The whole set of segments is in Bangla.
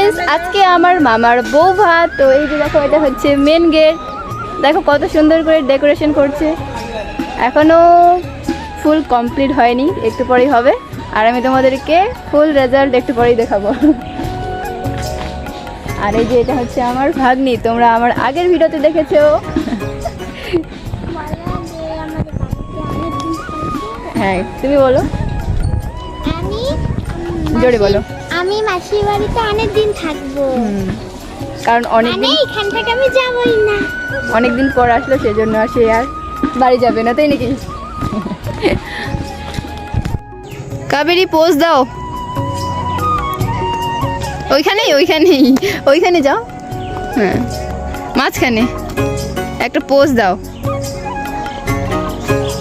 ফ্রেন্ডস, আজকে আমার মামার বউ ভাত। তো এই যে দেখো, এটা হচ্ছে মেন গেট। দেখো কত সুন্দর করে ডেকোরেশন করছে। এখনো ফুল কমপ্লিট হয়নি, একটু পরেই হবে। আর আমি তোমাদেরকে ফুল রেজাল্ট একটু পরেই দেখাবো। আর এই যে এটা হচ্ছে আমার ভাগ্নি, তোমরা আমার আগের ভিডিওতে দেখেছো। হ্যাঁ, তুমি বলো, জোরে বলো। আমি মাসির বাড়িতে অনেক দিন থাকবো, কারণ অনেক দিন এখান থেকে আমি যাবই না। অনেকদিন পর আসলো, সেজন্য সে আর বাড়ি যাবে না, তাই নাকি? কাবেরী পোজ দাও। ওইখানেই ওইখানেই ওইখানে যাও। হ্যাঁ, মাঝখানে একটা পোজ দাও।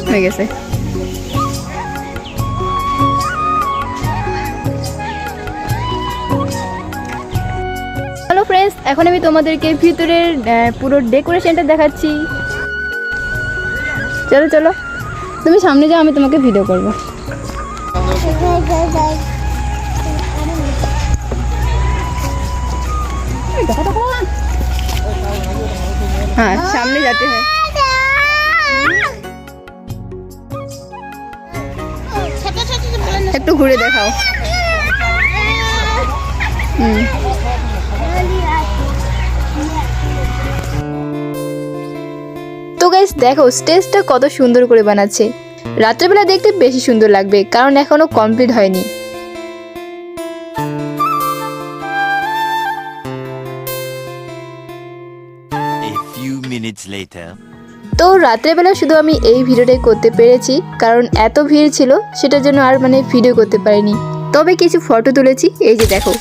হয়ে গেছে। হ্যালো ফ্রেন্ডস, এখন আমি তোমাদেরকে ভিতরের পুরো ডেকোরেশনটা দেখাচ্ছি। চলো চলো, তুমি সামনে যাও, আমি তোমাকে ভিডিও করবো। হ্যাঁ, সামনে যেতে হয়। একটু ঘুরে দেখাও। তো গাইস দেখো, স্টেজটা কত সুন্দর করে বানাচ্ছে। রাত্রেবেলা দেখতে বেশি সুন্দর লাগবে, কারণ এখনো কমপ্লিট হয়নি। তো রাত্রেবেলা শুধু আমি এই ভিডিওটাই করতে পেরেছি, কারণ এত ভিড় ছিল, সেটার জন্য আর ভিডিও করতে পারিনি। তবে কিছু ফটো তুলেছি, এই যে দেখো।